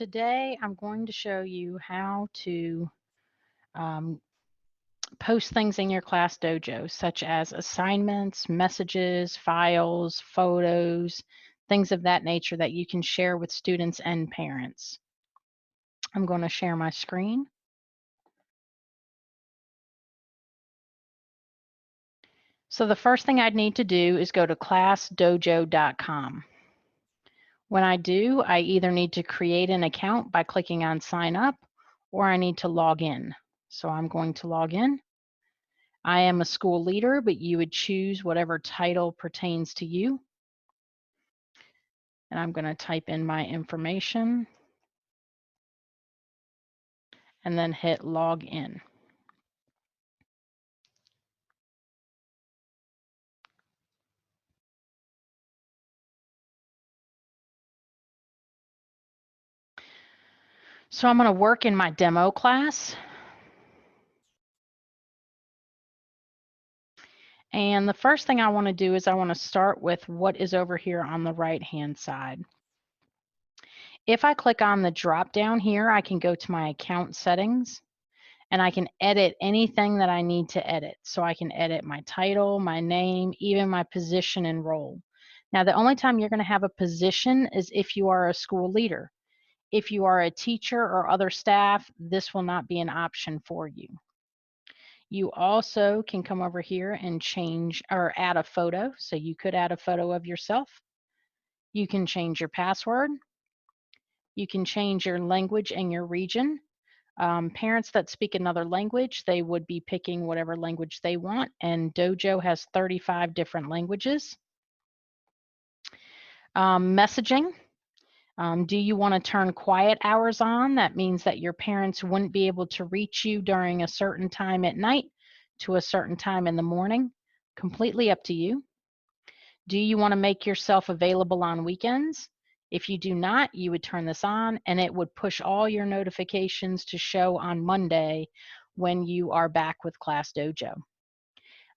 Today I'm going to show you how to um, post things in your class dojo, such as assignments, messages, files, photos, things of that nature that you can share with students and parents. I'm going to share my screen. So the first thing I'd need to do is go to classdojo.com. When I do, I either need to create an account by clicking on sign up, or I need to log in. So I'm going to log in. I am a school leader, but you would choose whatever title pertains to you. And I'm going to type in my information and then hit log in. So I'm going to work in my demo class. And the first thing I want to do is I want to start with what is over here on the right-hand side. If I click on the drop down here, I can go to my account settings and I can edit anything that I need to edit. So I can edit my title, my name, even my position and role. Now, the only time you're going to have a position is if you are a school leader. If you are a teacher or other staff, this will not be an option for you. You also can come over here and change or add a photo. So you could add a photo of yourself. You can change your password. You can change your language and your region. Parents that speak another language, they would be picking whatever language they want, and DoJo has 35 different languages. Messaging. Do you want to turn quiet hours on? That means that your parents wouldn't be able to reach you during a certain time at night to a certain time in the morning. Completely up to you. Do you want to make yourself available on weekends? If you do not, you would turn this on and it would push all your notifications to show on Monday when you are back with Class Dojo.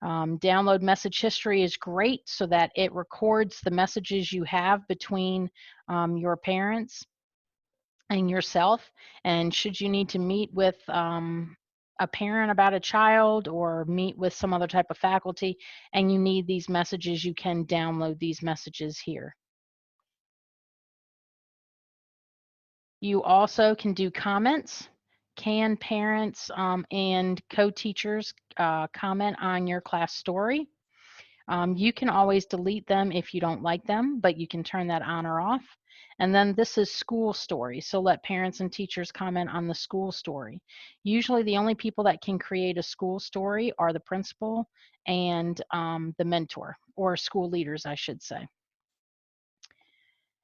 Download message history is great so that it records the messages you have between your parents and yourself. And should you need to meet with a parent about a child or meet with some other type of faculty and you need these messages, you can download these messages here. You also can do comments. Can parents and co-teachers comment on your class story? You can always delete them if you don't like them, but you can turn that on or off. And then this is school story. So let parents and teachers comment on the school story. Usually the only people that can create a school story are the principal and the mentor, or school leaders, I should say.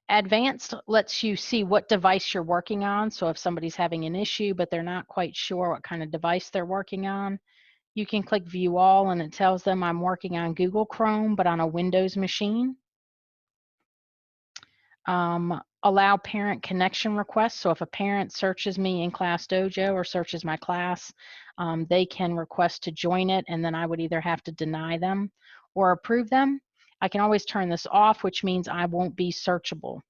Advanced lets you see what device you're working on. So if somebody's having an issue, but they're not quite sure what kind of device they're working on, you can click View All and it tells them I'm working on Google Chrome, but on a Windows machine. Allow parent connection requests. So if a parent searches me in Class Dojo or searches my class, they can request to join it, and then I would either have to deny them or approve them. I can always turn this off, which means I won't be searchable.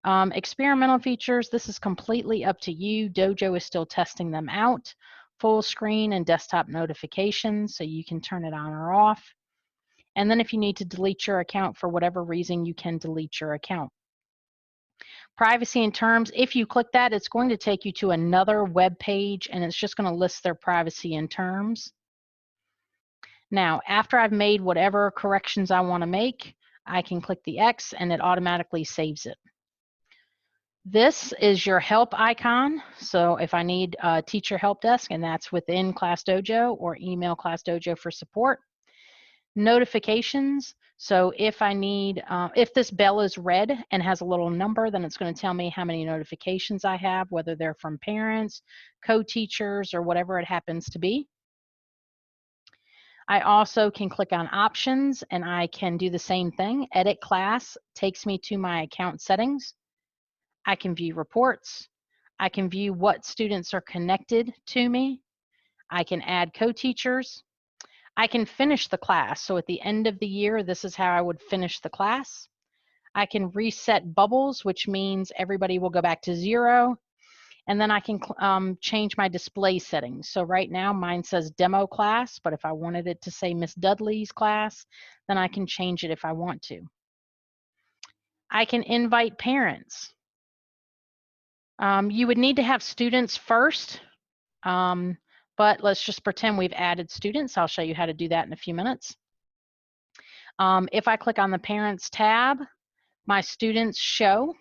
Experimental features, this is completely up to you. DoJo is still testing them out. Full screen and desktop notifications, so you can turn it on or off. And then if you need to delete your account for whatever reason, you can delete your account. Privacy and terms, if you click that, it's going to take you to another web page and it's just going to list their privacy and terms. Now, after I've made whatever corrections I want to make, I can click the X and it automatically saves it. This is your help icon. So if I need a teacher help desk, and that's within Class Dojo, or email Class Dojo for support. Notifications. So if I need, if this bell is red and has a little number, then it's going to tell me how many notifications I have, whether they're from parents, co-teachers, or whatever it happens to be. I also can click on options and I can do the same thing. Edit class takes me to my account settings. I can view reports. I can view what students are connected to me. I can add co-teachers. I can finish the class. So at the end of the year, this is how I would finish the class. I can reset bubbles, which means everybody will go back to 0. And then I can change my display settings. So right now mine says demo class, but if I wanted it to say Miss Dudley's class, then I can change it if I want to. I can invite parents. You would need to have students first, but let's just pretend we've added students. I'll show you how to do that in a few minutes. If I click on the Parents tab, my students show.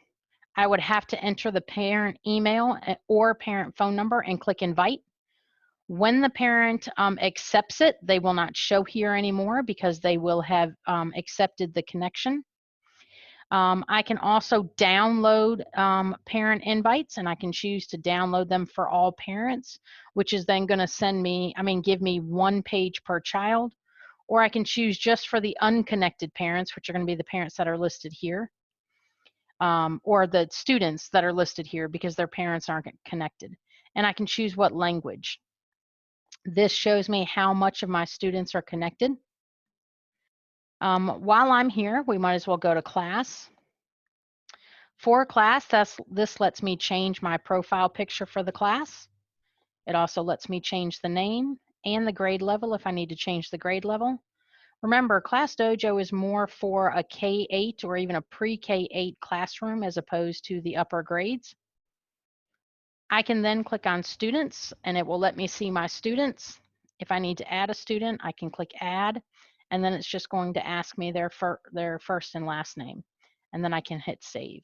I would have to enter the parent email or parent phone number and click Invite. When the parent accepts it, they will not show here anymore because they will have accepted the connection. I can also download parent invites, and I can choose to download them for all parents, which is then going to give me 1 page per child. Or I can choose just for the unconnected parents, which are going to be the parents that are listed here, or the students that are listed here because their parents aren't connected. And I can choose what language. This shows me how much of my students are connected. While I'm here, we might as well go to class. For class, this lets me change my profile picture for the class. It also lets me change the name and the grade level if I need to change the grade level. Remember, Class Dojo is more for a K-8 or even a pre-K-8 classroom as opposed to the upper grades. I can then click on students and it will let me see my students. If I need to add a student, I can click add, and then it's just going to ask me their first and last name, and then I can hit save.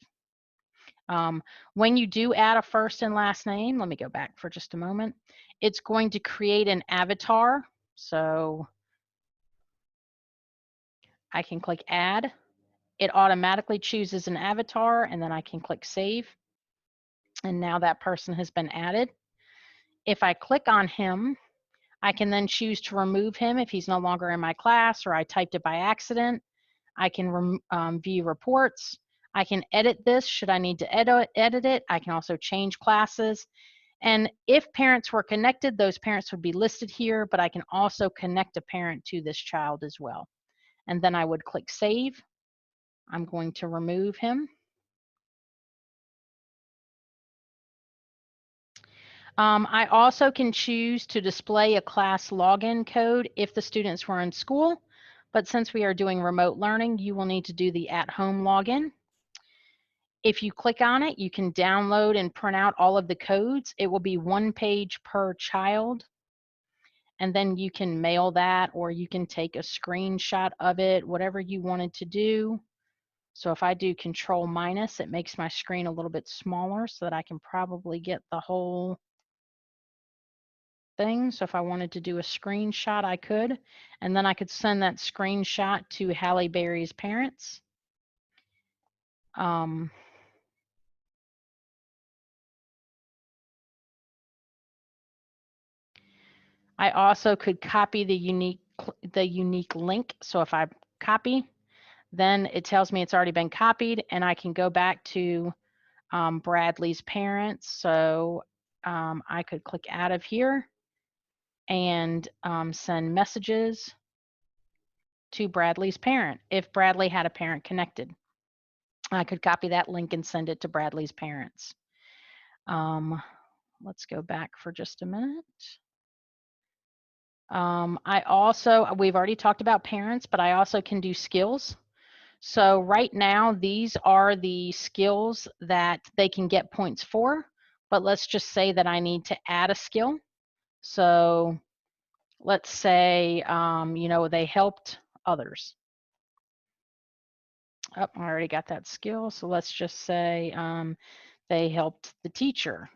When you do add a first and last name, let me go back for just a moment, it's going to create an avatar. So I can click add. It automatically chooses an avatar, and then I can click save. And now that person has been added. If I click on him, I can then choose to remove him if he's no longer in my class or I typed it by accident. I can view reports. I can edit this should I need to edit it. I can also change classes. And if parents were connected, those parents would be listed here, but I can also connect a parent to this child as well. And then I would click save. I'm going to remove him. I also can choose to display a class login code if the students were in school, but since we are doing remote learning, you will need to do the at-home login. If you click on it, you can download and print out all of the codes. It will be 1 page per child, and then you can mail that or you can take a screenshot of it, whatever you wanted to do. So if I do Control minus, it makes my screen a little bit smaller so that I can probably get the whole thing. So if I wanted to do a screenshot, I could, and then I could send that screenshot to Halle Berry's parents. I also could copy the unique link. So if I copy, then it tells me it's already been copied, and I can go back to Bradley's parents. So I could click out of here and send messages to Bradley's parent if Bradley had a parent connected. I could copy that link and send it to Bradley's parents. Let's go back for just a minute. We've already talked about parents, but I also can do skills. So right now, these are the skills that they can get points for, but let's just say that I need to add a skill. So let's say, they helped others. Oh, I already got that skill. So let's just say they helped the teacher.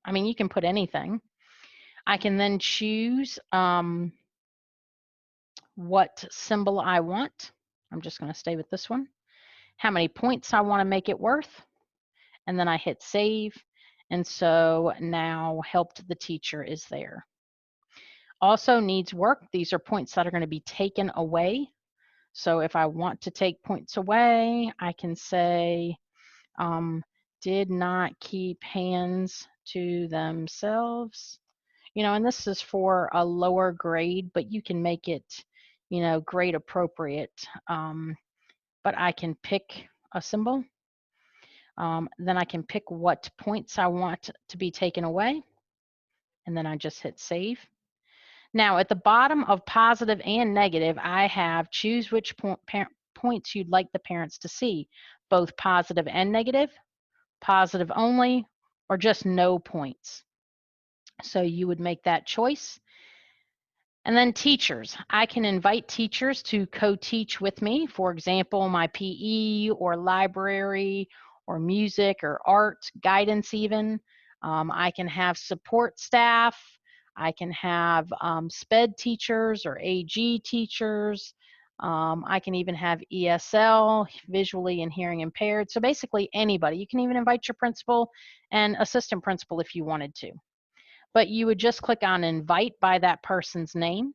I mean, you can put anything. I can then choose what symbol I want. I'm just going to stay with this one. How many points I want to make it worth. And then I hit save. And so now helped the teacher is there. Also needs work. These are points that are going to be taken away. So if I want to take points away, I can say did not keep hands to themselves. And this is for a lower grade, but you can make it, grade appropriate. But I can pick a symbol. Then I can pick what points I want to be taken away, and then I just hit save. Now at the bottom of positive and negative, I have choose which points you'd like the parents to see, both positive and negative, positive only, or just no points. So you would make that choice. And then teachers, I can invite teachers to co-teach with me. For example, my PE or library or music or art, guidance even. I can have support staff. I can have SPED teachers or AG teachers. I can even have ESL, visually and hearing impaired. So basically anybody. You can even invite your principal and assistant principal if you wanted to. But you would just click on invite by that person's name.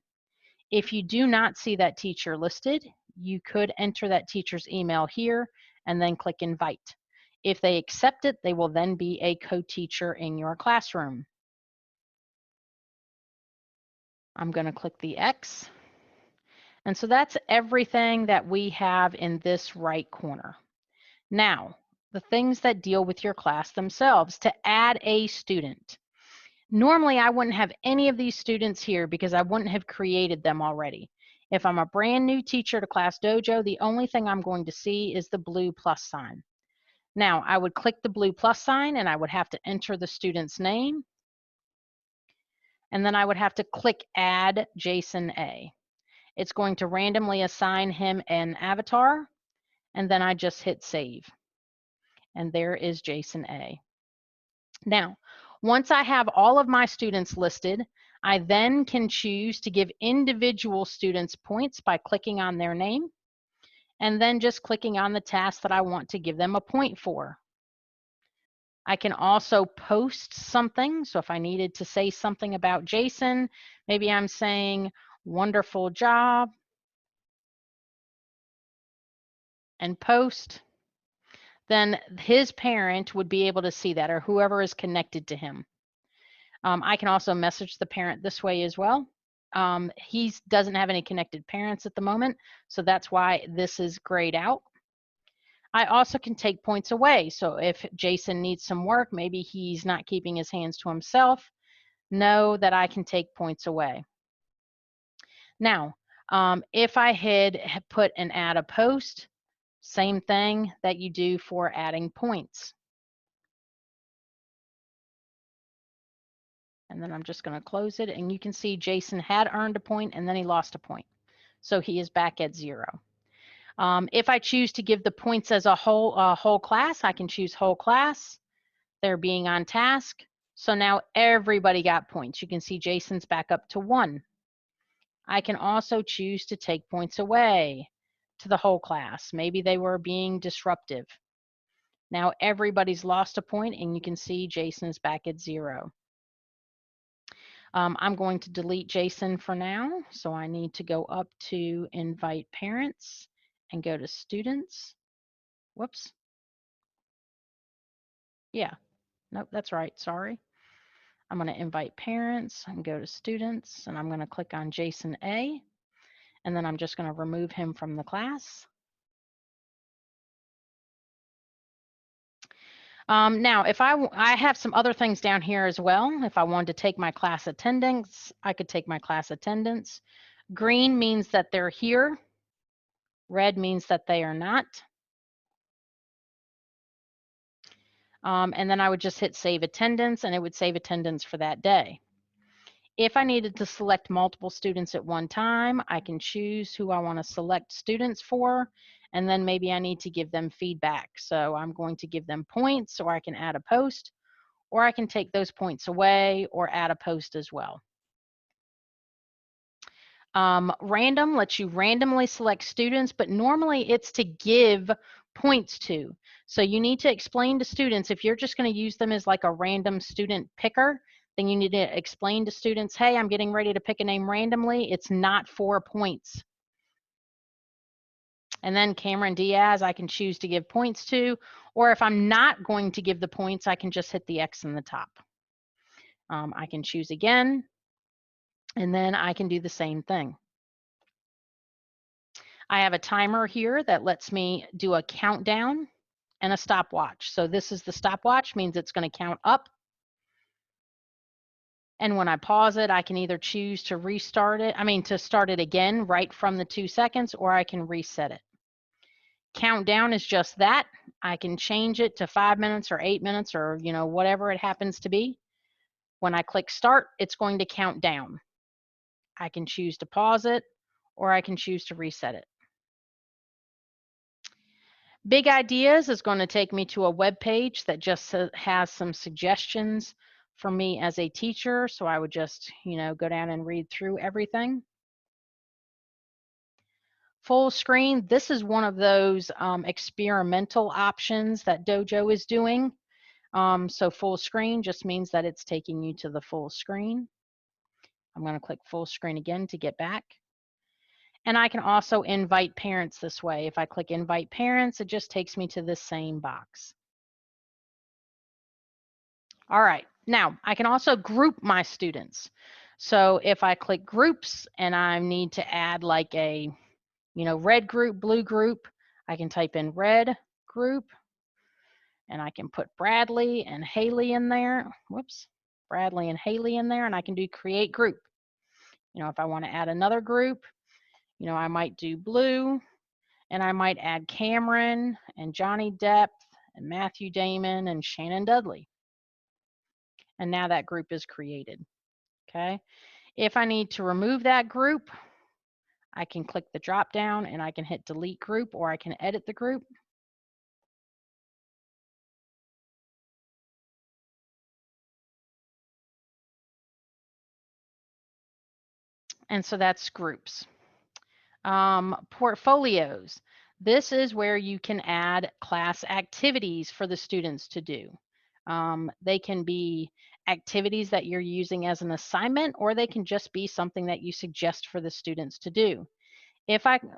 If you do not see that teacher listed, you could enter that teacher's email here and then click invite. If they accept it, they will then be a co-teacher in your classroom. I'm going to click the X. And so that's everything that we have in this right corner. Now, the things that deal with your class themselves. To add a student. Normally, I wouldn't have any of these students here because I wouldn't have created them already. If I'm a brand new teacher to Class DoJo, the only thing I'm going to see is the blue plus sign. Now, I would click the blue plus sign and I would have to enter the student's name. And then I would have to click Add Jason A. It's going to randomly assign him an avatar. And then I just hit Save. And there is Jason A. Now, once I have all of my students listed, I then can choose to give individual students points by clicking on their name and then just clicking on the task that I want to give them a point for. I can also post something. So if I needed to say something about Jason, maybe I'm saying wonderful job and post, then his parent would be able to see that, or whoever is connected to him. I can also message the parent this way as well. He doesn't have any connected parents at the moment, so that's why this is grayed out. I also can take points away. So if Jason needs some work, maybe he's not keeping his hands to himself, know that I can take points away. Now, if I had put an add a post, same thing that you do for adding points. And then I'm just going to close it, and you can see Jason had earned a point and then he lost a point. So he is back at 0. If I choose to give the points as a whole class, I can choose whole class. They're being on task. So now everybody got points. You can see Jason's back up to 1. I can also choose to take points away to the whole class. Maybe they were being disruptive. Now everybody's lost a point, and you can see Jason's back at 0. I'm going to delete Jason for now. So I need to go up to invite parents and go to students. Whoops. Yeah, nope, that's right, sorry. I'm going to invite parents and go to students, and I'm going to click on Jason A, and then I'm just going to remove him from the class. Now, if I have some other things down here as well. If I wanted to take my class attendance, I could take my class attendance. Green means that they're here. Red means that they are not. And then I would just hit save attendance, and it would save attendance for that day. If I needed to select multiple students at one time, I can choose who I want to select students for, and then maybe I need to give them feedback. So I'm going to give them points, or I can add a post, or I can take those points away or add a post as well. Random lets you randomly select students, but normally it's to give points to. So you need to explain to students, if you're just going to use them as like a random student picker, then you need to explain to students, hey, I'm getting ready to pick a name randomly. It's not for points. And then Cameron Diaz, I can choose to give points to, or if I'm not going to give the points, I can just hit the X in the top. I can choose again, and then I can do the same thing. I have a timer here that lets me do a countdown and a stopwatch. So this is the stopwatch, means it's going to count up. And when I pause it, I can either choose to restart it, to start it again right from the 2 seconds, or I can reset it. Countdown is just that. I can change it to 5 minutes or 8 minutes or, whatever it happens to be. When I click start, it's going to count down. I can choose to pause it, or I can choose to reset it. Big Ideas is going to take me to a web page that just has some suggestions for me as a teacher. So I would just, go down and read through everything. Full screen, this is one of those experimental options that DoJo is doing. So full screen just means that it's taking you to the full screen. I'm going to click full screen again to get back. And I can also invite parents this way. If I click invite parents, it just takes me to the same box. All right, now I can also group my students. So if I click groups and I need to add like a, red group, blue group, I can type in red group and I can put Bradley and Haley in there. Whoops, Bradley and Haley in there, and I can do create group. If I want to add another group, I might do blue, and I might add Cameron and Johnny Depp and Matthew Damon and Shannon Dudley. And now that group is created. Okay. If I need to remove that group, I can click the drop down and I can hit delete group, or I can edit the group. And so that's groups. Portfolios. This is where you can add class activities for the students to do. They can be activities that you're using as an assignment, or they can just be something that you suggest for the students to do.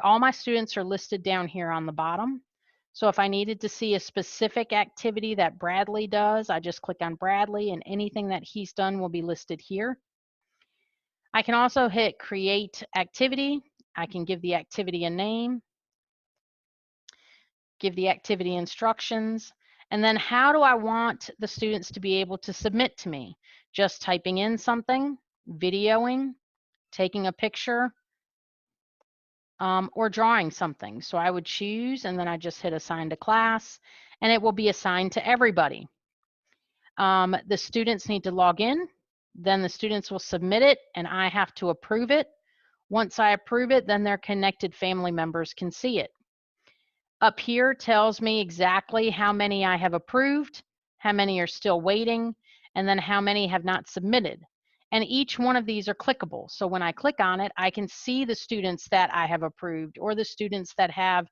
All my students are listed down here on the bottom. So if I needed to see a specific activity that Bradley does, I just click on Bradley and anything that he's done will be listed here. I can also hit create activity. I can give the activity a name, give the activity instructions, and then how do I want the students to be able to submit to me? Just typing in something, videoing, taking a picture, or drawing something. So I would choose, and then I just hit assign to class, and it will be assigned to everybody. The students need to log in, then the students will submit it, and I have to approve it. Once I approve it, then their connected family members can see it. Up here tells me exactly how many I have approved, how many are still waiting, and then how many have not submitted. And each one of these are clickable. So when I click on it, I can see the students that I have approved, or the students that have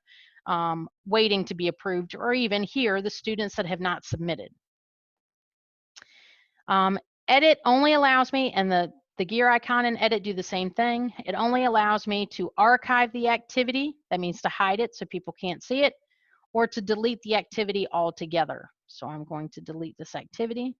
waiting to be approved, or even here, the students that have not submitted. Edit only allows me, and the gear icon and edit do the same thing. It only allows me to archive the activity. That means to hide it so people can't see it, or to delete the activity altogether. So I'm going to delete this activity.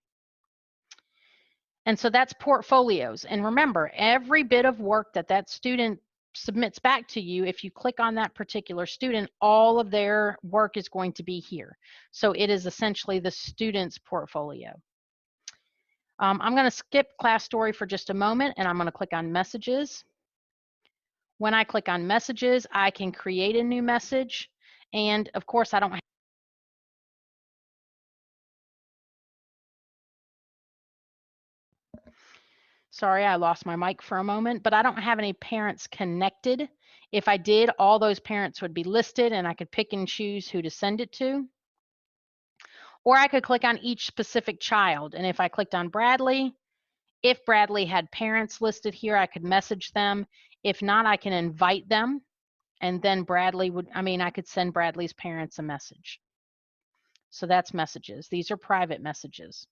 And so that's portfolios. And remember, every bit of work that student submits back to you, if you click on that particular student, all of their work is going to be here. So it is essentially the student's portfolio. I'm going to skip class story for just a moment, and I'm going to click on messages. When I click on messages, I can create a new message. And of course, I don't have Sorry, I lost my mic for a moment, but I don't have any parents connected. If I did, all those parents would be listed and I could pick and choose who to send it to. Or I could click on each specific child. And if I clicked on Bradley, if Bradley had parents listed here, I could message them. If not, I can invite them. And then I could send Bradley's parents a message. So that's messages. These are private messages.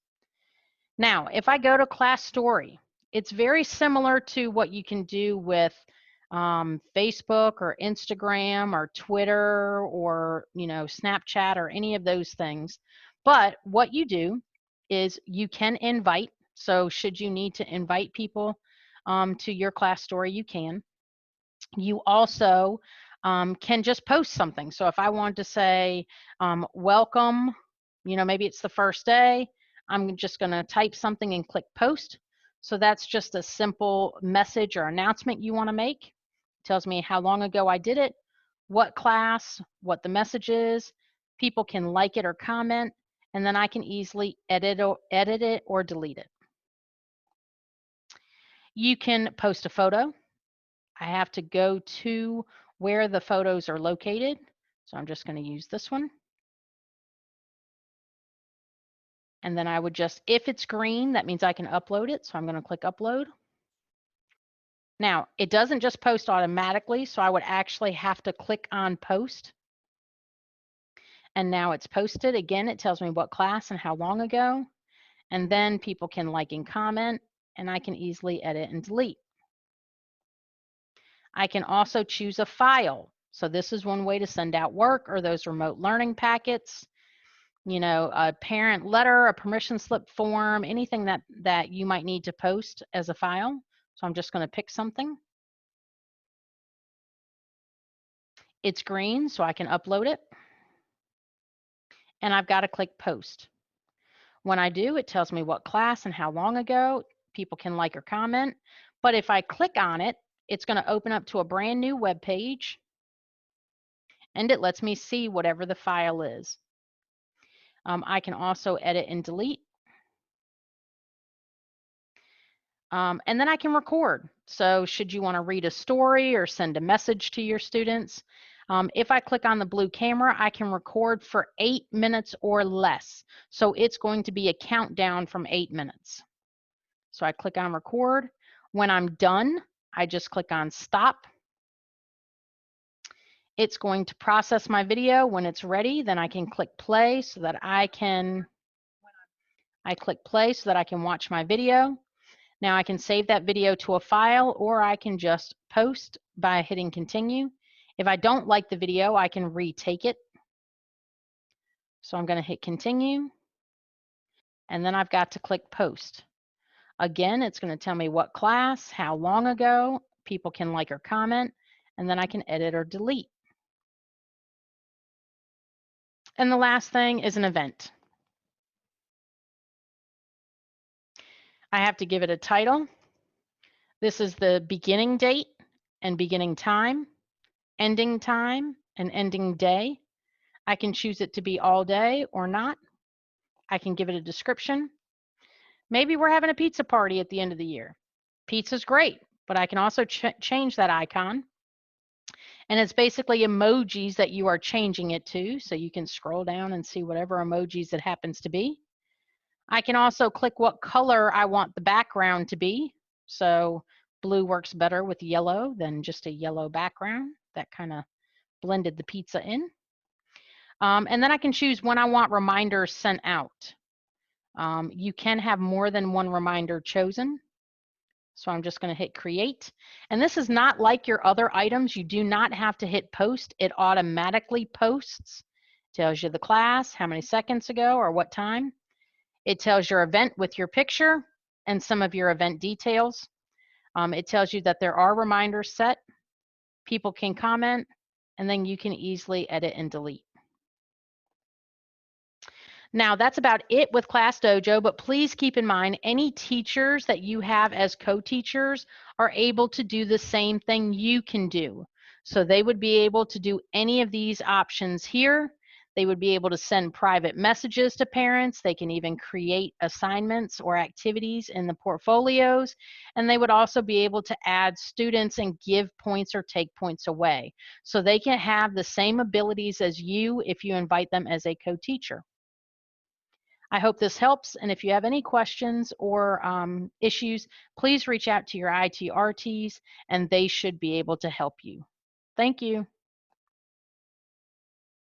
Now, if I go to class story, it's very similar to what you can do with Facebook or Instagram or Twitter or Snapchat or any of those things. But what you do is you can invite. So should you need to invite people to your class story, you can. You also can just post something. So if I want to say, welcome, maybe it's the first day, I'm just going to type something and click post. So that's just a simple message or announcement you want to make. It tells me how long ago I did it, what class, what the message is. People can like it or comment, and then I can easily edit it or delete it. You can post a photo. I have to go to where the photos are located. So I'm just going to use this one. And then I would just, if it's green, that means I can upload it. So I'm going to click upload. Now, it doesn't just post automatically, so I would actually have to click on post. And now it's posted. Again, it tells me what class and how long ago. And then people can like and comment, and I can easily edit and delete. I can also choose a file. So this is one way to send out work or those remote learning packets, a parent letter, a permission slip form, anything that you might need to post as a file. So I'm just going to pick something. It's green, so I can upload it. And I've got to click post. When I do, it tells me what class and how long ago. People can like or comment. But if I click on it, it's going to open up to a brand new web page. And it lets me see whatever the file is. I can also edit and delete. And then I can record. So should you want to read a story or send a message to your students, if I click on the blue camera, I can record for 8 minutes or less. So it's going to be a countdown from 8 minutes. So I click on record. When I'm done, I just click on stop. It's going to process my video. When it's ready, then I can click play so that I can watch my video. Now I can save that video to a file, or I can just post by hitting continue. If I don't like the video, I can retake it. So I'm going to hit continue, and then I've got to click post. Again, it's going to tell me what class, how long ago, people can like or comment, and then I can edit or delete. And the last thing is an event. I have to give it a title. This is the beginning date and beginning time, ending time and ending day. I can choose it to be all day or not. I can give it a description. Maybe we're having a pizza party at the end of the year. Pizza's great, but I can also change that icon. And it's basically emojis that you are changing it to, so you can scroll down and see whatever emojis it happens to be. I can also click what color I want the background to be. So blue works better with yellow than just a yellow background. That kind of blended the pizza in. And then I can choose when I want reminders sent out. You can have more than one reminder chosen. So I'm just going to hit create. And this is not like your other items. You do not have to hit post. It automatically posts. Tells you the class, how many seconds ago or what time. It tells your event with your picture and some of your event details. It tells you that there are reminders set. People can comment, and then you can easily edit and delete. Now, that's about it with Class Dojo, but please keep in mind any teachers that you have as co-teachers are able to do the same thing you can do. So they would be able to do any of these options here. They would be able to send private messages to parents. They can even create assignments or activities in the portfolios. And they would also be able to add students and give points or take points away. So they can have the same abilities as you if you invite them as a co-teacher. I hope this helps, and if you have any questions or issues, please reach out to your ITRTs, and they should be able to help you. Thank you.